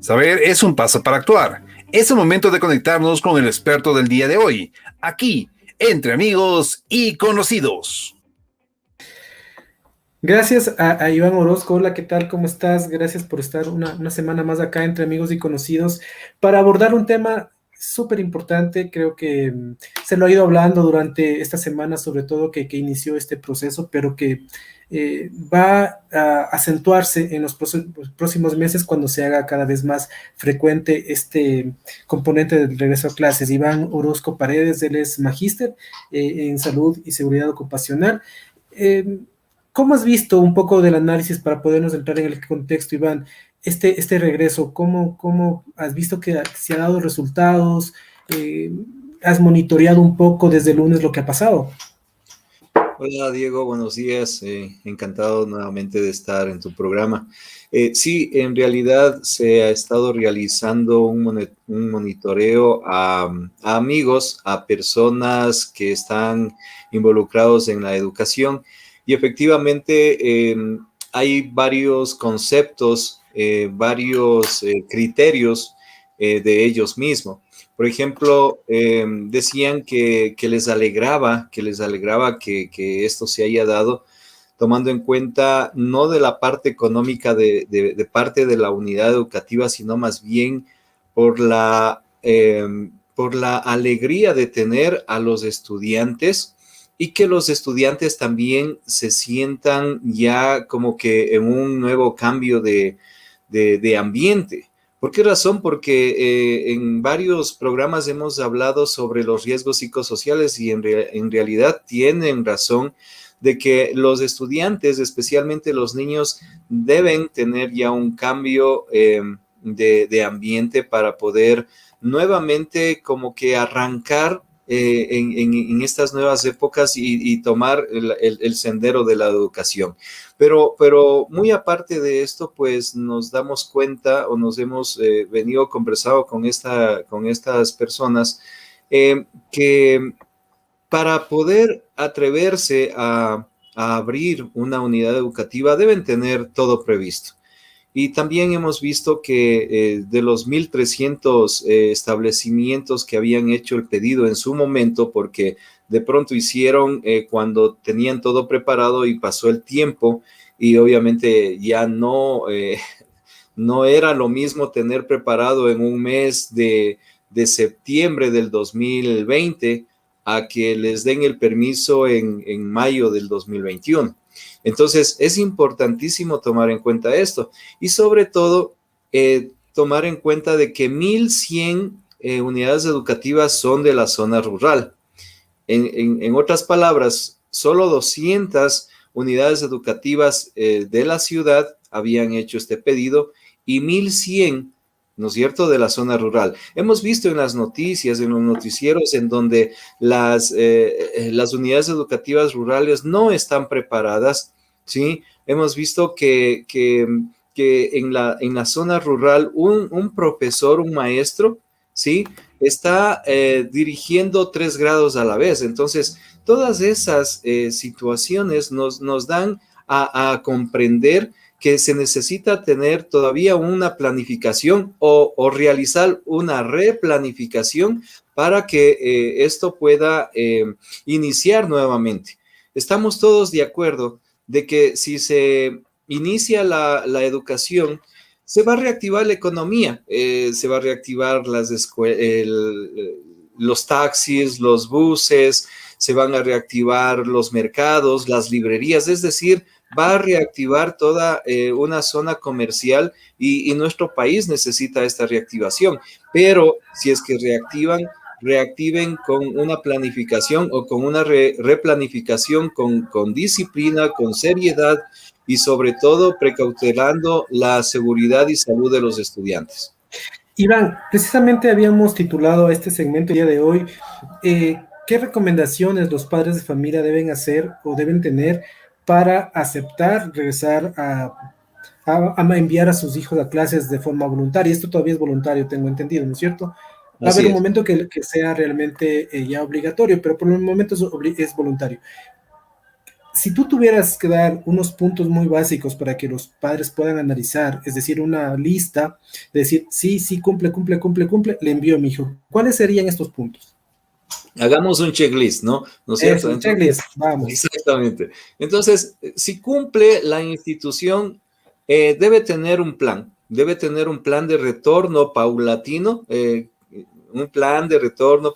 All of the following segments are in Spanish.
Saber es un paso para actuar. Es el momento de conectarnos con el experto del día de hoy, aquí, entre amigos y conocidos. Gracias a Iván Orozco. Hola, ¿qué tal? ¿Cómo estás? Gracias por estar una semana más acá entre amigos y conocidos para abordar un tema súper importante. Creo que se lo ha ido hablando durante esta semana, sobre todo que inició este proceso, pero que va a acentuarse en los próximos meses cuando se haga cada vez más frecuente este componente del regreso a clases. Iván Orozco Paredes, él es magíster en salud y seguridad ocupacional. Eh, ¿Cómo has visto un poco del análisis para podernos entrar en el contexto, Iván? Este regreso, ¿cómo has visto que se ha dado resultados? Eh, ¿Has monitoreado un poco desde el lunes lo que ha pasado? Hola Diego, buenos días. Encantado nuevamente de estar en tu programa. Sí, en realidad se ha estado realizando un monitoreo a amigos, a personas que están involucrados en la educación y efectivamente hay varios conceptos, varios criterios de ellos mismos. Por ejemplo, decían que les alegraba, que esto se haya dado, tomando en cuenta no de la parte económica de parte de la unidad educativa, sino más bien por la alegría de tener a los estudiantes y que los estudiantes también se sientan ya como que en un nuevo cambio de ambiente. ¿Por qué razón? Porque en varios programas hemos hablado sobre los riesgos psicosociales y en realidad tienen razón de que los estudiantes, especialmente los niños, deben tener ya un cambio de ambiente para poder nuevamente como que arrancar en estas nuevas épocas y tomar el sendero de la educación. Pero muy aparte de esto, pues nos damos cuenta o nos hemos venido conversado con estas personas que para poder atreverse a abrir una unidad educativa deben tener todo previsto. Y también hemos visto que de los 1,300 establecimientos que habían hecho el pedido en su momento, porque de pronto hicieron cuando tenían todo preparado y pasó el tiempo y obviamente ya no era lo mismo tener preparado en un mes de septiembre del 2020 a que les den el permiso en mayo del 2021. Entonces, es importantísimo tomar en cuenta esto y sobre todo tomar en cuenta de que 1,100 unidades educativas son de la zona rural. En otras palabras, solo 200 unidades educativas de la ciudad habían hecho este pedido y 1,100, ¿no es cierto?, de la zona rural. Hemos visto en las noticias, en los noticieros, en donde las unidades educativas rurales no están preparadas, ¿sí? Hemos visto que en la zona rural un profesor, un maestro, ¿sí?, está dirigiendo 3 grados a la vez. Entonces, todas esas situaciones nos dan a comprender que se necesita tener todavía una planificación o realizar una replanificación para que esto pueda iniciar nuevamente. Estamos todos de acuerdo de que si se inicia la educación, se va a reactivar la economía, se va a reactivar los taxis, los buses, se van a reactivar los mercados, las librerías, es decir, va a reactivar toda una zona comercial y nuestro país necesita esta reactivación. Pero si es que reactiven con una planificación o con una replanificación con disciplina, con seriedad y sobre todo precautelando la seguridad y salud de los estudiantes. Iván, precisamente habíamos titulado a este segmento el día de hoy, ¿qué recomendaciones los padres de familia deben hacer o deben tener para aceptar regresar a enviar a sus hijos a clases de forma voluntaria? Esto todavía es voluntario, tengo entendido, ¿no es cierto? Va a haber Así un es. momento que sea realmente ya obligatorio, pero por el momento es voluntario. Si tú tuvieras que dar unos puntos muy básicos para que los padres puedan analizar, es decir, una lista, de decir, sí, sí, cumple, cumple, cumple, cumple, le envío a mi hijo. ¿Cuáles serían estos puntos? Hagamos un checklist, ¿no? ¿No es Es cierto? un Entonces, checklist, vamos. exactamente. Entonces, si cumple la institución, debe tener un plan de retorno paulatino, un plan de retorno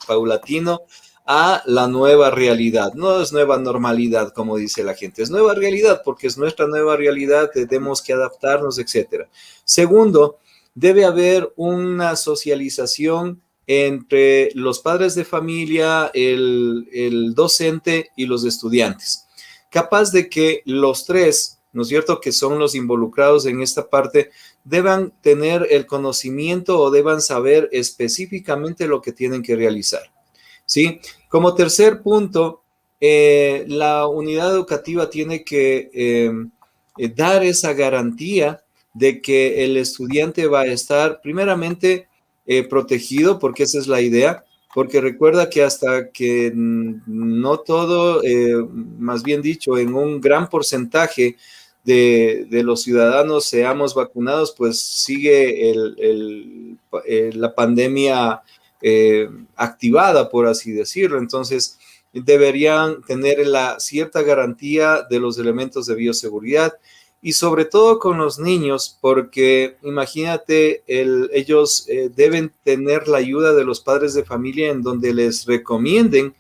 paulatino a la nueva realidad. No es nueva normalidad, como dice la gente, es nueva realidad porque es nuestra nueva realidad, tenemos que adaptarnos, etcétera. Segundo, debe haber una socialización entre los padres de familia, el docente y los estudiantes. Capaz de que los tres, ¿no es cierto?, que son los involucrados en esta parte, deban tener el conocimiento o deban saber específicamente lo que tienen que realizar. ¿Sí? Como tercer punto, la unidad educativa tiene que dar esa garantía de que el estudiante va a estar primeramente protegido, porque esa es la idea, porque recuerda que hasta que no todo, más bien dicho, en un gran porcentaje de los ciudadanos seamos vacunados, pues sigue la pandemia activada, por así decirlo. Entonces, deberían tener la cierta garantía de los elementos de bioseguridad y sobre todo con los niños, porque imagínate, ellos deben tener la ayuda de los padres de familia en donde les recomienden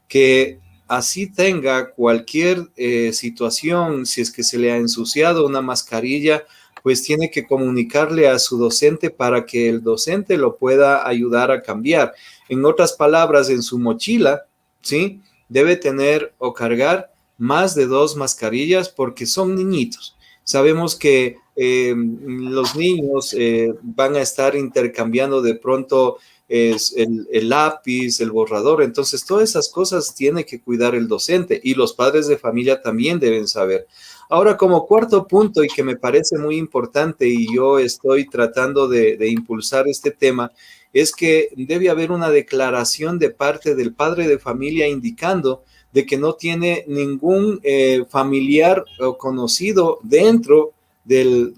que así tenga cualquier situación, si es que se le ha ensuciado una mascarilla, pues tiene que comunicarle a su docente para que el docente lo pueda ayudar a cambiar. En otras palabras, en su mochila, ¿sí?, debe tener o cargar más de 2 mascarillas porque son niñitos. Sabemos que los niños van a estar intercambiando de pronto el lápiz, el borrador, entonces todas esas cosas tiene que cuidar el docente y los padres de familia también deben saber. Ahora, como cuarto punto y que me parece muy importante y yo estoy tratando de impulsar este tema, es que debe haber una declaración de parte del padre de familia indicando de que no tiene ningún familiar o conocido dentro del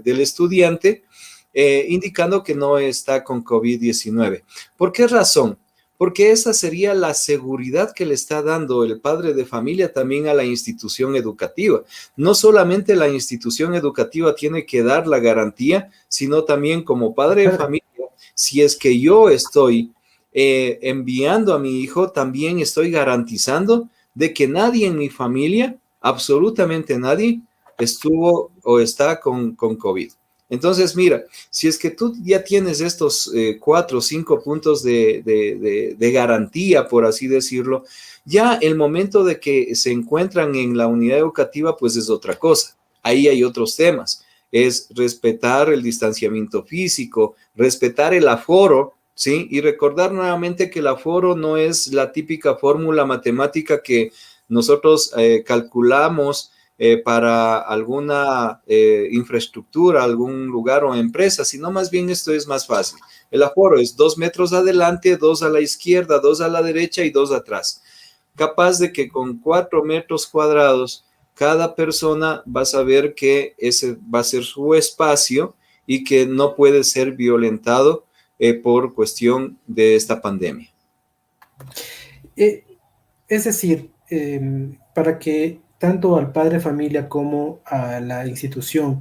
estudiante, indicando que no está con COVID-19. ¿Por qué razón? Porque esa sería la seguridad que le está dando el padre de familia también a la institución educativa. No solamente la institución educativa tiene que dar la garantía, sino también como padre de familia, si es que yo estoy enviando a mi hijo, también estoy garantizando de que nadie en mi familia, absolutamente nadie, estuvo o está con COVID. Entonces, mira, si es que tú ya tienes estos 4 o 5 puntos de garantía, por así decirlo, ya el momento de que se encuentran en la unidad educativa, pues es otra cosa. Ahí hay otros temas. Es respetar el distanciamiento físico, respetar el aforo, ¿sí? Y recordar nuevamente que el aforo no es la típica fórmula matemática que nosotros calculamos para alguna infraestructura, algún lugar o empresa, sino más bien esto es más fácil. El aforo es 2 metros adelante, 2 a la izquierda, 2 a la derecha y 2 atrás. Capaz de que con 4 metros cuadrados, cada persona va a saber que ese va a ser su espacio y que no puede ser violentado por cuestión de esta pandemia. Es decir, para que tanto al padre de familia como a la institución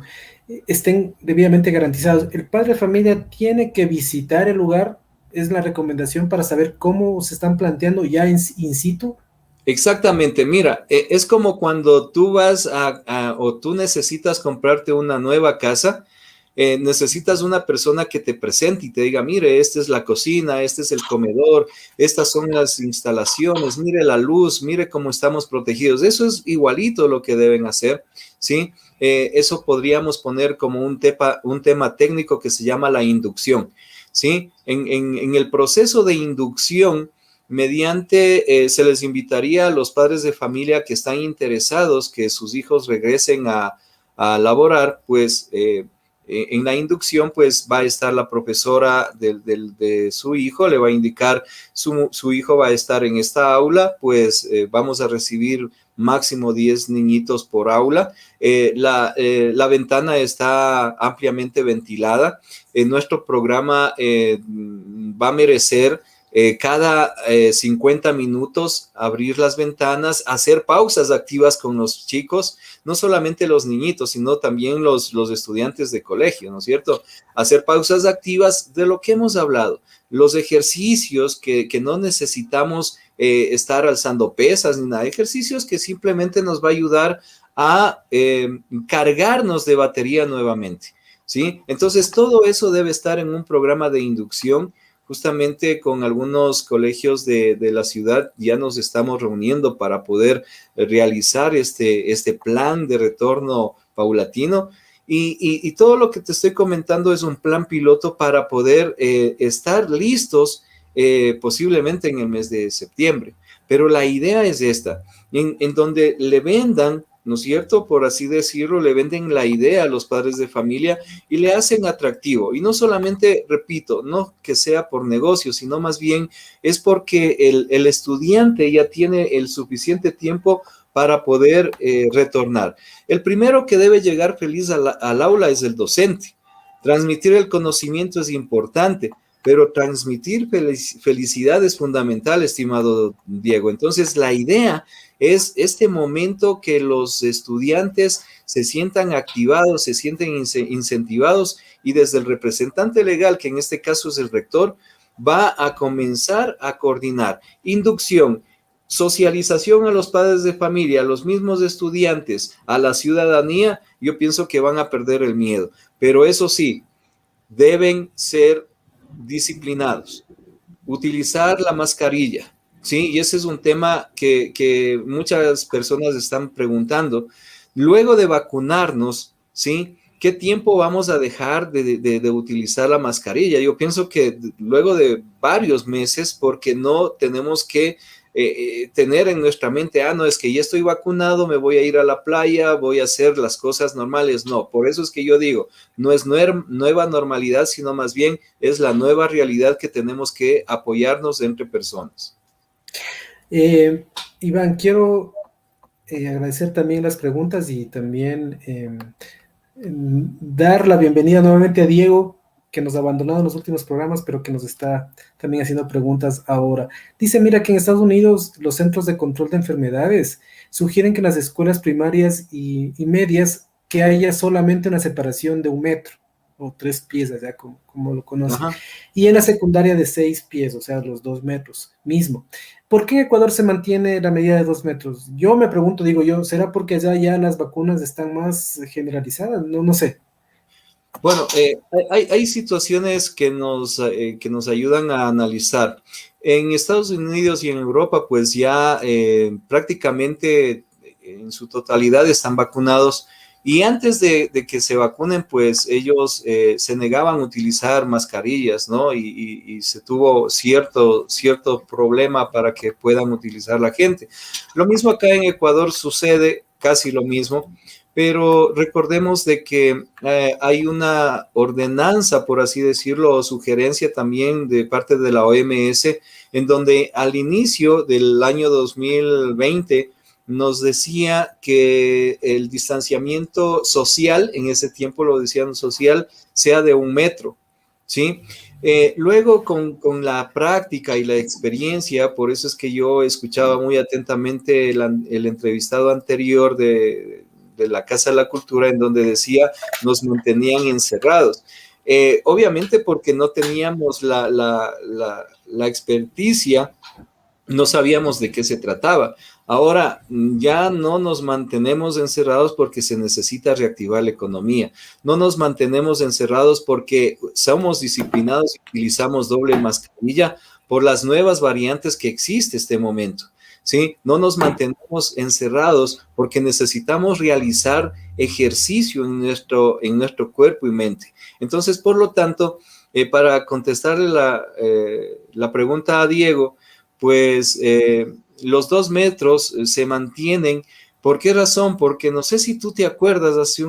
estén debidamente garantizados, el padre de familia tiene que visitar el lugar, es la recomendación para saber cómo se están planteando ya in situ. Exactamente, mira, es como cuando tú vas o tú necesitas comprarte una nueva casa, necesitas una persona que te presente y te diga, mire, esta es la cocina, este es el comedor, estas son las instalaciones, mire la luz, mire cómo estamos protegidos. Eso es igualito lo que deben hacer, ¿sí? Eso podríamos poner como un tema técnico que se llama la inducción, ¿sí? En el proceso de inducción, mediante, se les invitaría a los padres de familia que están interesados que sus hijos regresen a laborar, pues en la inducción pues va a estar la profesora de su hijo, le va a indicar su hijo va a estar en esta aula, pues vamos a recibir máximo 10 niñitos por aula. La ventana está ampliamente ventilada. Nuestro programa va a merecer cada 50 minutos abrir las ventanas, hacer pausas activas con los chicos, no solamente los niñitos, sino también los estudiantes de colegio, ¿no es cierto? Hacer pausas activas de lo que hemos hablado, los ejercicios que no necesitamos estar alzando pesas ni nada, ejercicios que simplemente nos va a ayudar a cargarnos de batería nuevamente, ¿sí? Entonces, todo eso debe estar en un programa de inducción. Justamente con algunos colegios de la ciudad ya nos estamos reuniendo para poder realizar este plan de retorno paulatino. Y todo lo que te estoy comentando es un plan piloto para poder estar listos posiblemente en el mes de septiembre. Pero la idea es esta, en donde le vendan, ¿no es cierto? Por así decirlo, le venden la idea a los padres de familia y le hacen atractivo. Y no solamente, repito, no que sea por negocio, sino más bien es porque el estudiante ya tiene el suficiente tiempo para poder retornar. El primero que debe llegar feliz al aula es el docente. Transmitir el conocimiento es importante, pero transmitir felicidad es fundamental, estimado Diego. Entonces, la idea es este momento que los estudiantes se sientan activados, se sienten incentivados y desde el representante legal, que en este caso es el rector, va a comenzar a coordinar inducción, socialización a los padres de familia, a los mismos estudiantes, a la ciudadanía. Yo pienso que van a perder el miedo, pero eso sí, deben ser disciplinados, utilizar la mascarilla, ¿sí? Y ese es un tema que muchas personas están preguntando. Luego de vacunarnos, ¿sí? ¿Qué tiempo vamos a dejar de utilizar la mascarilla? Yo pienso que luego de varios meses, porque no tenemos que tener en nuestra mente, no, es que ya estoy vacunado, me voy a ir a la playa, voy a hacer las cosas normales. No, por eso es que yo digo, no es nueva normalidad, sino más bien es la nueva realidad que tenemos que apoyarnos entre personas. Iván, quiero agradecer también las preguntas y también dar la bienvenida nuevamente a Diego, que nos ha abandonado en los últimos programas, pero que nos está también haciendo preguntas ahora. Dice, mira que en Estados Unidos los centros de control de enfermedades sugieren que en las escuelas primarias y medias que haya solamente una separación de 1 metro o 3 pies, allá como lo conocen. Ajá. Y en la secundaria de 6 pies, o sea, los 2 metros mismo. ¿Por qué en Ecuador se mantiene la medida de 2 metros? Yo me pregunto, digo yo, ¿será porque allá ya las vacunas están más generalizadas? No sé. Bueno, hay situaciones que nos ayudan a analizar. En Estados Unidos y en Europa, pues ya prácticamente en su totalidad están vacunados. Y antes de que se vacunen, pues ellos se negaban a utilizar mascarillas, ¿no? Y se tuvo cierto problema para que puedan utilizar la gente. Lo mismo acá en Ecuador sucede, casi lo mismo. Pero recordemos de que hay una ordenanza, por así decirlo, o sugerencia también de parte de la OMS, en donde al inicio del año 2020 nos decía que el distanciamiento social, en ese tiempo lo decían social, sea de 1 metro, ¿sí? Luego con la práctica y la experiencia, por eso es que yo escuchaba muy atentamente el entrevistado anterior de la Casa de la Cultura, en donde decía nos mantenían encerrados. Obviamente porque no teníamos la experticia, no sabíamos de qué se trataba. Ahora ya no nos mantenemos encerrados porque se necesita reactivar la economía. No nos mantenemos encerrados porque somos disciplinados y utilizamos doble mascarilla por las nuevas variantes que existe este momento. ¿Sí? No nos mantenemos encerrados porque necesitamos realizar ejercicio en nuestro cuerpo y mente. Entonces, por lo tanto, para contestarle la pregunta a Diego, pues los 2 metros se mantienen. ¿Por qué razón? Porque no sé si tú te acuerdas, hace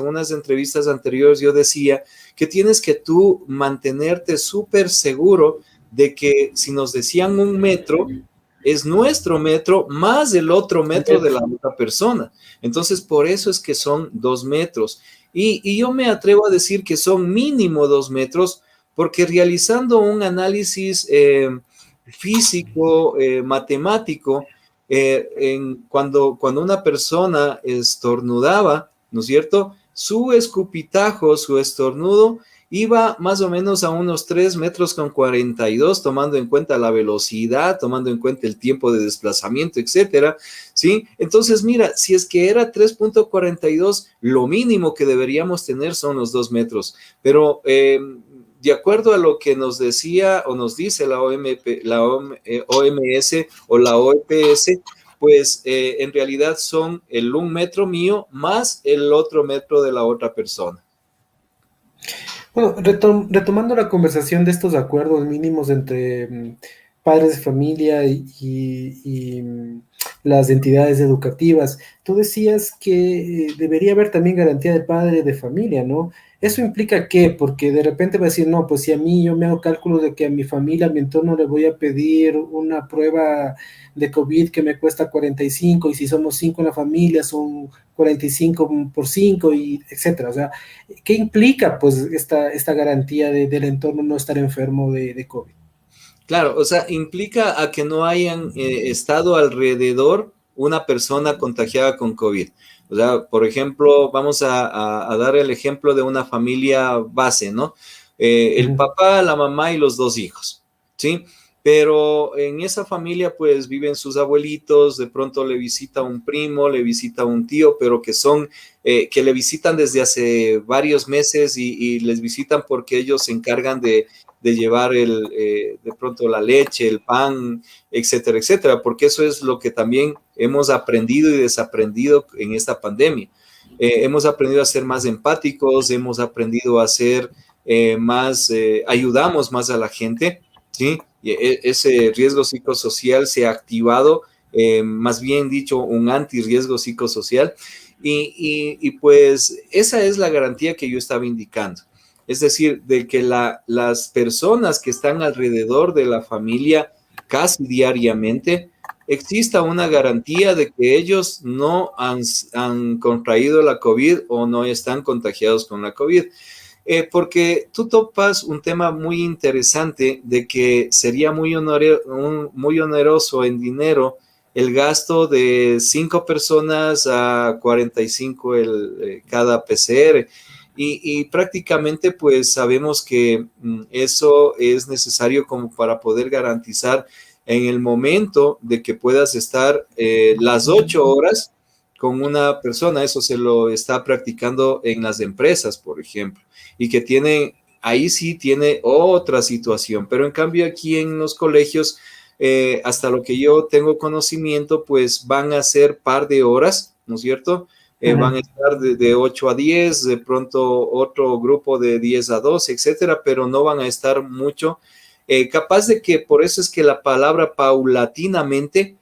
unas entrevistas anteriores yo decía que tienes que tú mantenerte súper seguro de que si nos decían 1 metro, es nuestro metro más el otro metro de la otra persona. Entonces, por eso es que son 2 metros. Y yo me atrevo a decir que son mínimo 2 metros, porque realizando un análisis físico, matemático, cuando una persona estornudaba, ¿no es cierto? Su escupitajo, su estornudo, iba más o menos a unos 3 metros con 42, tomando en cuenta la velocidad, tomando en cuenta el tiempo de desplazamiento, etcétera, ¿sí? Entonces, mira, si es que era 3,42, lo mínimo que deberíamos tener son los 2 metros, pero de acuerdo a lo que nos decía o nos dice la OMS o la OEPS, pues en realidad son el 1 metro mío más el otro metro de la otra persona. Bueno, retomando la conversación de estos acuerdos mínimos entre padres de familia y las entidades educativas, tú decías que debería haber también garantía de padre de familia, ¿no? ¿Eso implica qué? Porque de repente va a decir, no, pues si a mí yo me hago cálculo de que a mi familia, a mi entorno le voy a pedir una prueba de COVID que me cuesta 45 y si somos 5 en la familia son 45 por 5 y etcétera. O sea, ¿qué implica pues esta garantía del entorno no estar enfermo de COVID? Claro, o sea, implica a que no hayan estado alrededor una persona contagiada con COVID. O sea, por ejemplo, vamos a dar el ejemplo de una familia base, ¿no? El Ujú. papá, la mamá y los 2 hijos, ¿sí? Pero en esa familia, pues viven sus abuelitos, de pronto le visita un primo, le visita un tío, pero que le visitan desde hace varios meses y les visitan porque ellos se encargan de llevar de pronto la leche, el pan, etcétera, etcétera, porque eso es lo que también hemos aprendido y desaprendido en esta pandemia. Hemos aprendido a ser más empáticos, hemos aprendido a ser ayudamos más a la gente, ¿sí? Y ese riesgo psicosocial se ha activado, más bien dicho, un antirriesgo psicosocial, pues esa es la garantía que yo estaba indicando. Es decir, de que las personas que están alrededor de la familia casi diariamente, exista una garantía de que ellos no han contraído la COVID o no están contagiados con la COVID. Porque tú topas un tema muy interesante de que sería muy oneroso en dinero el gasto de 5 personas a 45 cada PCR. Y prácticamente pues sabemos que eso es necesario como para poder garantizar en el momento de que puedas estar las 8 horas con una persona. Eso se lo está practicando en las empresas, por ejemplo, y que ahí sí tiene otra situación, pero en cambio aquí en los colegios, hasta lo que yo tengo conocimiento, pues van a ser par de horas, ¿no es cierto? Van a estar de 8 a 10, de pronto otro grupo de 10 a 12, etcétera, pero no van a estar mucho. Capaz de que por eso es que la palabra paulatinamente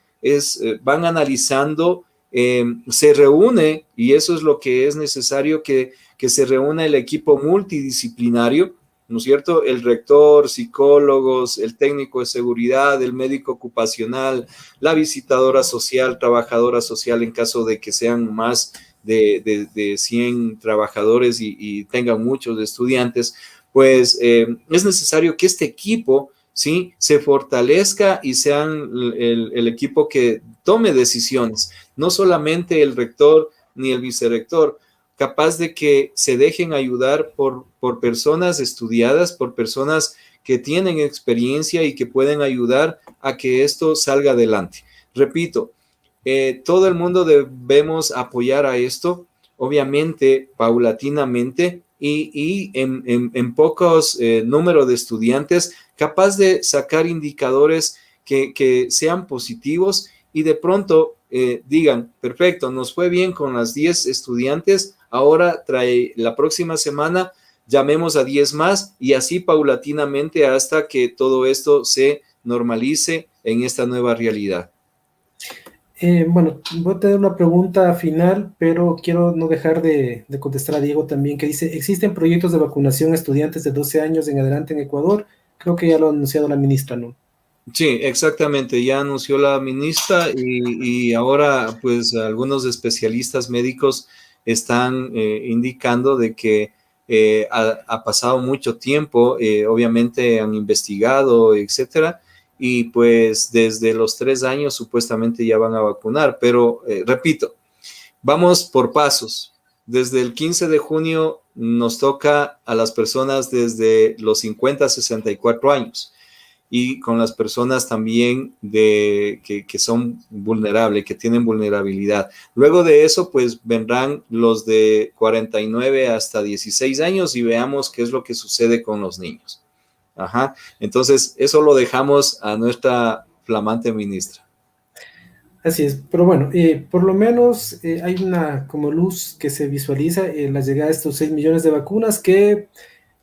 van analizando, se reúne, y eso es lo que es necesario, que se reúna el equipo multidisciplinario, ¿no es cierto? El rector, psicólogos, el técnico de seguridad, el médico ocupacional, la visitadora social, trabajadora social, en caso de que sean más de 100 trabajadores y tengan muchos estudiantes, pues es necesario que este equipo, ¿sí?, se fortalezca y sean el equipo que tome decisiones, no solamente el rector ni el vicerrector, capaz de que se dejen ayudar por personas estudiadas, por personas que tienen experiencia y que pueden ayudar a que esto salga adelante. Repito, todo el mundo debemos apoyar a esto, obviamente, paulatinamente y en pocos número de estudiantes, capaz de sacar indicadores que sean positivos y de pronto digan, perfecto, nos fue bien con las 10 estudiantes, ahora la próxima semana llamemos a 10 más y así paulatinamente hasta que todo esto se normalice en esta nueva realidad. Bueno, voy a tener una pregunta final, pero quiero no dejar de contestar a Diego también, que dice, ¿existen proyectos de vacunación a estudiantes de 12 años en adelante en Ecuador? Creo que ya lo ha anunciado la ministra, ¿no? Sí, exactamente. Ya anunció la ministra y ahora pues algunos especialistas médicos están indicando de que ha pasado mucho tiempo, obviamente han investigado, etcétera, y pues desde los 3 años supuestamente ya van a vacunar, pero repito, vamos por pasos. Desde el 15 de junio nos toca a las personas desde los 50 a 64 años y con las personas también que son vulnerables, que tienen vulnerabilidad. Luego de eso, pues vendrán los de 49 hasta 16 años y veamos qué es lo que sucede con los niños. Ajá. Entonces, eso lo dejamos a nuestra flamante ministra. Así es, pero bueno, por lo menos hay una como luz que se visualiza en la llegada de estos 6 millones de vacunas que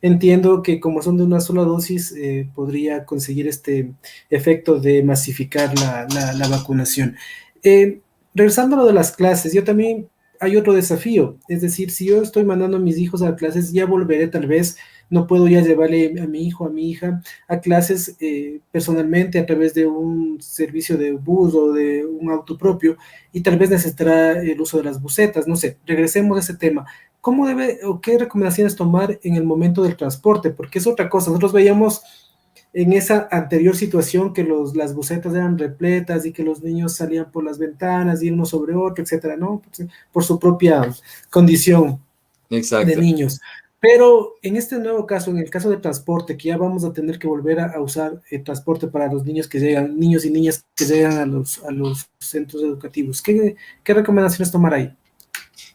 entiendo que como son de una sola dosis podría conseguir este efecto de masificar la vacunación. Eh, Regresando a lo de las clases, yo también hay otro desafío, es decir, si yo estoy mandando a mis hijos a clases, ya volveré tal vez, no puedo ya llevarle a mi hijo, a mi hija a clases personalmente a través de un servicio de bus o de un auto propio y tal vez necesitará el uso de las busetas. No sé, regresemos a ese tema. ¿Cómo debe o qué recomendaciones tomar en el momento del transporte? Porque es otra cosa. Nosotros veíamos en esa anterior situación que las busetas eran repletas y que los niños salían por las ventanas y uno sobre otro, etcétera, ¿no? Por su propia condición de Exacto. niños. Pero en este nuevo caso, en el caso de transporte, que ya vamos a tener que volver a usar transporte para los niños que llegan, niños y niñas que llegan a los centros educativos, ¿qué recomendaciones tomar ahí?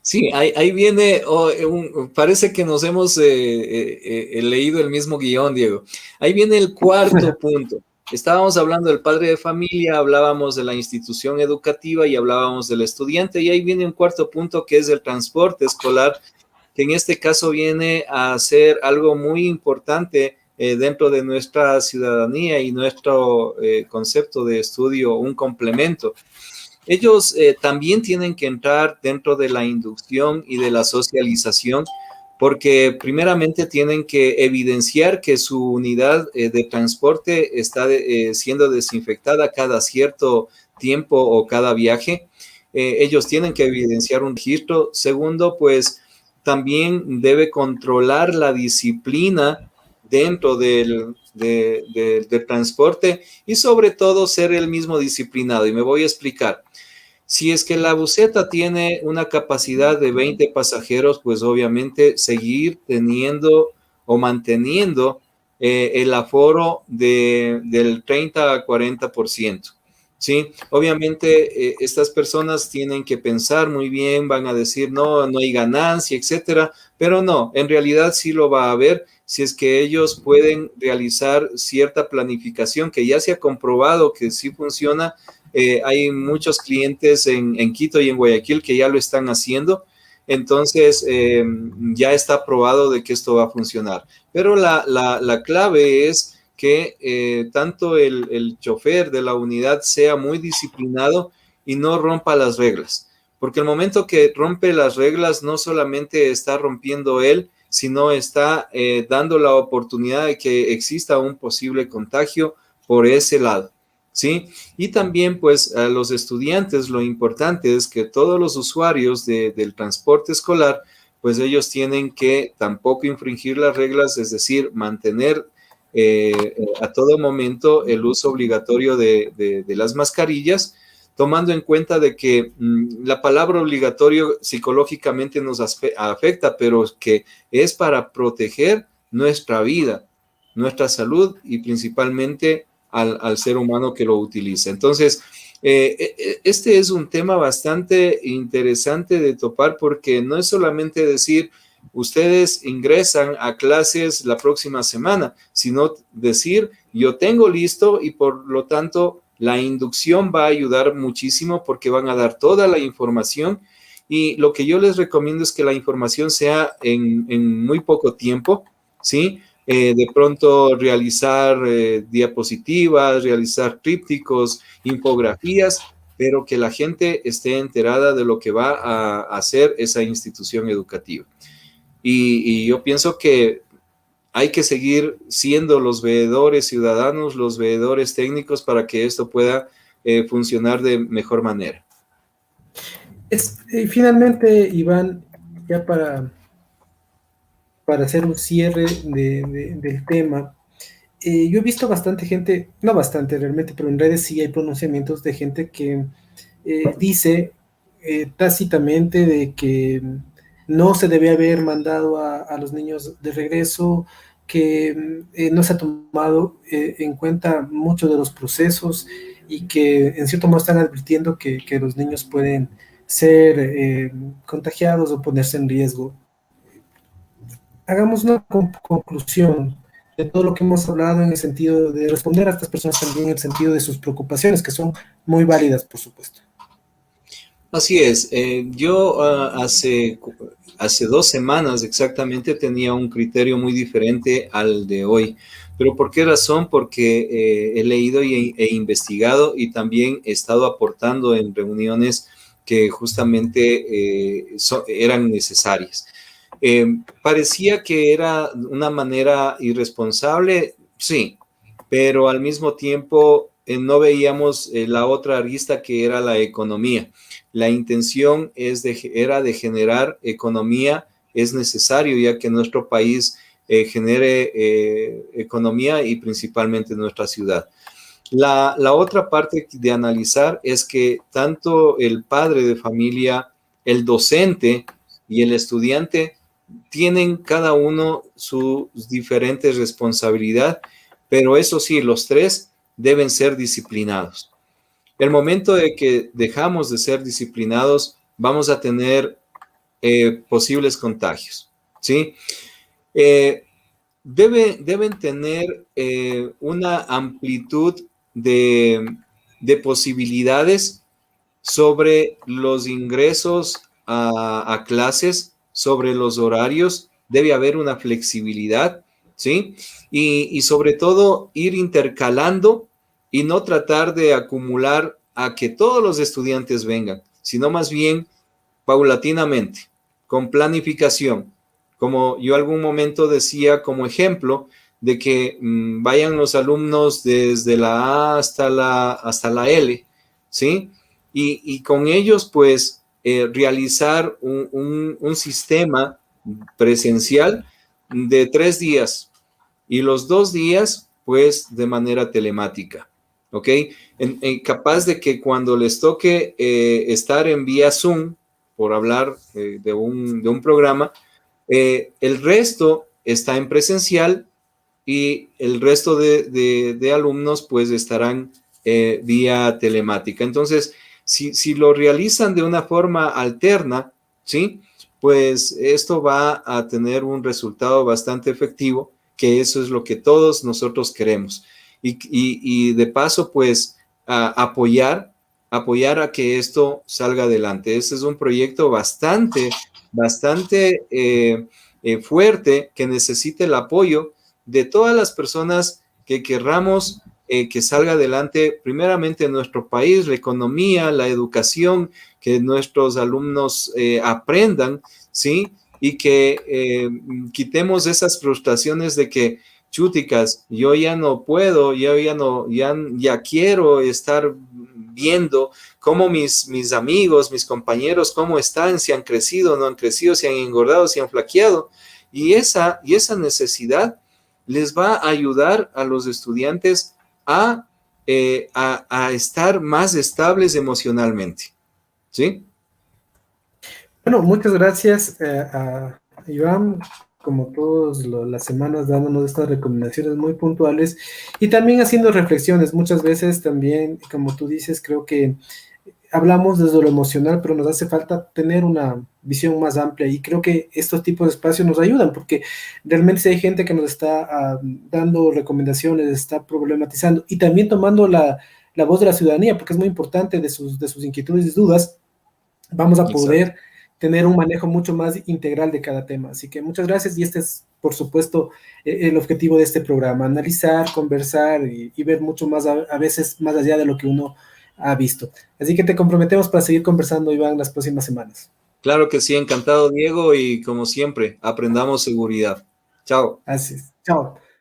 Sí, ahí viene, parece que nos hemos leído el mismo guión, Diego. Ahí viene el cuarto punto. Estábamos hablando del padre de familia, hablábamos de la institución educativa y hablábamos del estudiante, y ahí viene un cuarto punto que es el transporte escolar, que en este caso viene a ser algo muy importante dentro de nuestra ciudadanía y nuestro concepto de estudio, un complemento. Ellos también tienen que entrar dentro de la inducción y de la socialización porque primeramente tienen que evidenciar que su unidad de transporte está siendo desinfectada cada cierto tiempo o cada viaje. Ellos tienen que evidenciar un registro. Segundo, pues también debe controlar la disciplina dentro del transporte y sobre todo ser el mismo disciplinado. Y me voy a explicar. Si es que la buseta tiene una capacidad de 20 pasajeros, pues obviamente seguir teniendo o manteniendo el aforo del 30 a 40%. ¿Sí? Obviamente estas personas tienen que pensar muy bien, van a decir no, no hay ganancia, etcétera, pero no, en realidad sí lo va a haber si es que ellos pueden realizar cierta planificación que ya se ha comprobado que sí funciona. Hay muchos clientes en Quito y en Guayaquil que ya lo están haciendo, entonces ya está probado de que esto va a funcionar. Pero la clave es que tanto el chofer de la unidad sea muy disciplinado y no rompa las reglas, porque el momento que rompe las reglas no solamente está rompiendo él, sino está dando la oportunidad de que exista un posible contagio por ese lado. ¿Sí? Y también, pues, a los estudiantes, lo importante es que todos los usuarios del transporte escolar, pues ellos tienen que tampoco infringir las reglas, es decir, mantener a todo momento el uso obligatorio de las mascarillas, tomando en cuenta de que la palabra obligatorio psicológicamente nos afecta, pero que es para proteger nuestra vida, nuestra salud y principalmente al ser humano que lo utiliza. Entonces, este es un tema bastante interesante de topar porque no es solamente decir, ustedes ingresan a clases la próxima semana, sino decir, yo tengo listo y por lo tanto la inducción va a ayudar muchísimo porque van a dar toda la información y lo que yo les recomiendo es que la información sea en muy poco tiempo, ¿sí? De pronto realizar diapositivas, realizar trípticos, infografías, pero que la gente esté enterada de lo que va a hacer esa institución educativa. Y yo pienso que hay que seguir siendo los veedores ciudadanos, los veedores técnicos para que esto pueda funcionar de mejor manera. Finalmente, Iván, ya para hacer un cierre del tema, yo he visto bastante gente, no bastante realmente, pero en redes sí hay pronunciamientos de gente que dice tácitamente de que no se debe haber mandado a los niños de regreso, que no se ha tomado en cuenta muchos de los procesos y que en cierto modo están advirtiendo que los niños pueden ser contagiados o ponerse en riesgo. Hagamos una conclusión de todo lo que hemos hablado en el sentido de responder a estas personas también en el sentido de sus preocupaciones, que son muy válidas, por supuesto. Así es. Yo hace 2 semanas exactamente tenía un criterio muy diferente al de hoy. ¿Pero por qué razón? Porque he leído e investigado y también he estado aportando en reuniones que justamente eran necesarias. Parecía que era una manera irresponsable, sí, pero al mismo tiempo no veíamos la otra arista que era la economía. La intención era de generar economía, es necesario ya que nuestro país genere economía y principalmente nuestra ciudad. La otra parte de analizar es que tanto el padre de familia, el docente y el estudiante tienen cada uno sus diferentes responsabilidades, pero eso sí, los tres deben ser disciplinados. El momento de que dejamos de ser disciplinados, vamos a tener posibles contagios, ¿sí? Deben tener una amplitud de posibilidades sobre los ingresos a clases, sobre los horarios. Debe haber una flexibilidad, ¿sí? Y sobre todo ir intercalando y no tratar de acumular a que todos los estudiantes vengan, sino más bien paulatinamente, con planificación. Como yo algún momento decía como ejemplo, de que vayan los alumnos desde la A hasta la L, ¿sí? Y con ellos, pues, realizar un sistema presencial de 3 días y los 2 días, pues, de manera telemática, ¿ok? Capaz de que cuando les toque estar en vía Zoom, por hablar de un programa, el resto está en presencial y el resto de alumnos pues estarán vía telemática. Entonces, si lo realizan de una forma alterna, ¿sí? Pues esto va a tener un resultado bastante efectivo, que eso es lo que todos nosotros queremos. Y de paso, pues, apoyar a que esto salga adelante. Este es un proyecto bastante fuerte que necesita el apoyo de todas las personas que querramos que salga adelante, primeramente en nuestro país, la economía, la educación, que nuestros alumnos aprendan, ¿sí? Y que quitemos esas frustraciones de que, chúticas, yo ya no puedo, ya quiero estar viendo cómo mis amigos, mis compañeros, cómo están, si han crecido, no han crecido, si han engordado, si han flaqueado. Y esa necesidad les va a ayudar a los estudiantes a estar más estables emocionalmente, ¿sí? Bueno, muchas gracias a Iván, como todas las semanas, dándonos estas recomendaciones muy puntuales y también haciendo reflexiones. Muchas veces también, como tú dices, creo que hablamos desde lo emocional, pero nos hace falta tener una visión más amplia y creo que estos tipos de espacios nos ayudan porque realmente si hay gente que nos está dando recomendaciones, está problematizando y también tomando la voz de la ciudadanía, porque es muy importante de sus inquietudes y dudas, vamos a poder Exacto. tener un manejo mucho más integral de cada tema. Así que muchas gracias y este es, por supuesto, el objetivo de este programa, analizar, conversar y ver mucho más, a veces más allá de lo que uno ha visto. Así que te comprometemos para seguir conversando, Iván, las próximas semanas. Claro que sí, encantado, Diego, y como siempre, aprendamos seguridad. Chao. Así es. Chao.